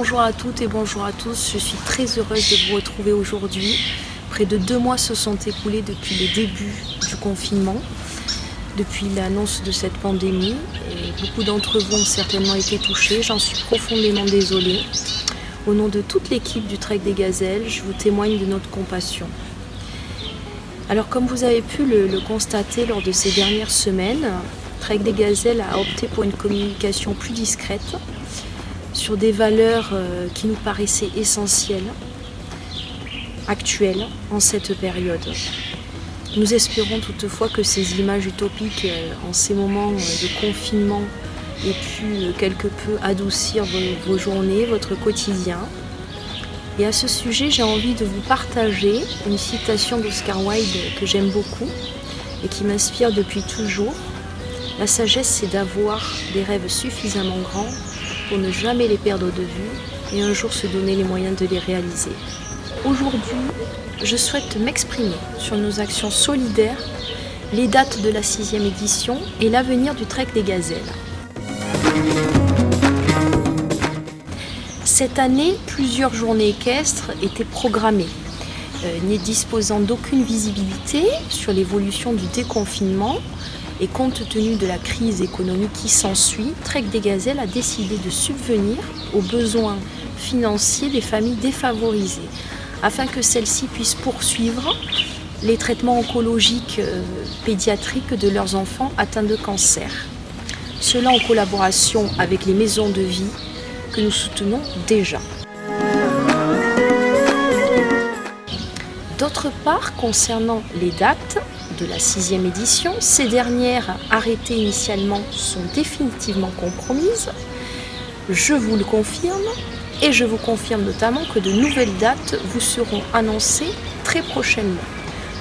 Bonjour à toutes et bonjour à tous, je suis très heureuse de vous retrouver aujourd'hui. Près de 2 mois se sont écoulés depuis le début du confinement, depuis l'annonce de cette pandémie. Et beaucoup d'entre vous ont certainement été touchés, j'en suis profondément désolée. Au nom de toute l'équipe du Trek des Gazelles, je vous témoigne de notre compassion. Alors comme vous avez pu le constater lors de ces dernières semaines, Trek des Gazelles a opté pour une communication plus discrète sur des valeurs qui nous paraissaient essentielles, actuelles en cette période. Nous espérons toutefois que ces images utopiques en ces moments de confinement aient pu quelque peu adoucir vos journées, votre quotidien. Et à ce sujet, j'ai envie de vous partager une citation d'Oscar Wilde que j'aime beaucoup et qui m'inspire depuis toujours. La sagesse, c'est d'avoir des rêves suffisamment grands pour ne jamais les perdre de vue et un jour se donner les moyens de les réaliser. Aujourd'hui, je souhaite m'exprimer sur nos actions solidaires, les dates de la 6e édition et l'avenir du Trek des Gazelles. Cette année, plusieurs journées équestres étaient programmées, n'y disposant d'aucune visibilité sur l'évolution du déconfinement. Et compte tenu de la crise économique qui s'ensuit, Trek des Gazelles a décidé de subvenir aux besoins financiers des familles défavorisées, afin que celles-ci puissent poursuivre les traitements oncologiques pédiatriques de leurs enfants atteints de cancer. Cela en collaboration avec les maisons de vie que nous soutenons déjà. D'autre part, concernant les dates de la 6e édition, ces dernières, arrêtées initialement, sont définitivement compromises. Je vous le confirme, et je vous confirme notamment que de nouvelles dates vous seront annoncées très prochainement.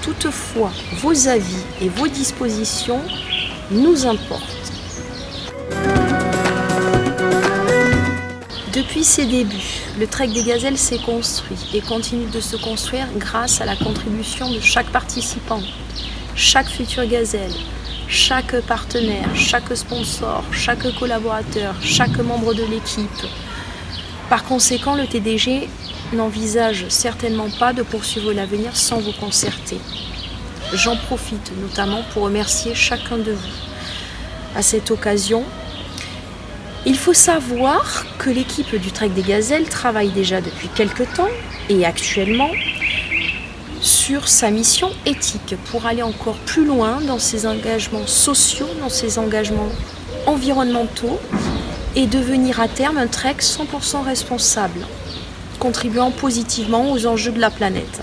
Toutefois, vos avis et vos dispositions nous importent. Depuis ses débuts, le Trek des Gazelles s'est construit et continue de se construire grâce à la contribution de chaque participant, chaque future gazelle, chaque partenaire, chaque sponsor, chaque collaborateur, chaque membre de l'équipe. Par conséquent, le TDG n'envisage certainement pas de poursuivre l'avenir sans vous concerter. J'en profite notamment pour remercier chacun de vous. À cette occasion, il faut savoir que l'équipe du Trek des Gazelles travaille déjà depuis quelque temps et actuellement sur sa mission éthique pour aller encore plus loin dans ses engagements sociaux, dans ses engagements environnementaux et devenir à terme un Trek 100% responsable, contribuant positivement aux enjeux de la planète.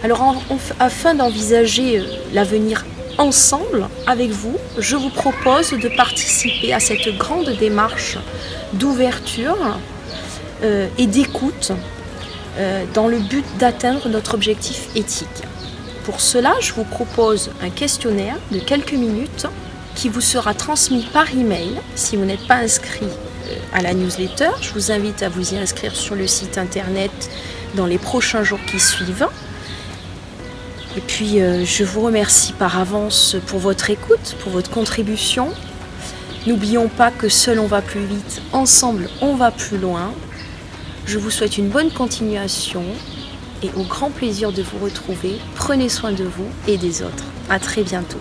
Alors afin d'envisager l'avenir ensemble, avec vous, je vous propose de participer à cette grande démarche d'ouverture et d'écoute dans le but d'atteindre notre objectif éthique. Pour cela, je vous propose un questionnaire de quelques minutes qui vous sera transmis par email. Si vous n'êtes pas inscrit à la newsletter, je vous invite à vous y inscrire sur le site internet dans les prochains jours qui suivent. Et puis, je vous remercie par avance pour votre écoute, pour votre contribution. N'oublions pas que seul on va plus vite, ensemble on va plus loin. Je vous souhaite une bonne continuation et au grand plaisir de vous retrouver. Prenez soin de vous et des autres. À très bientôt.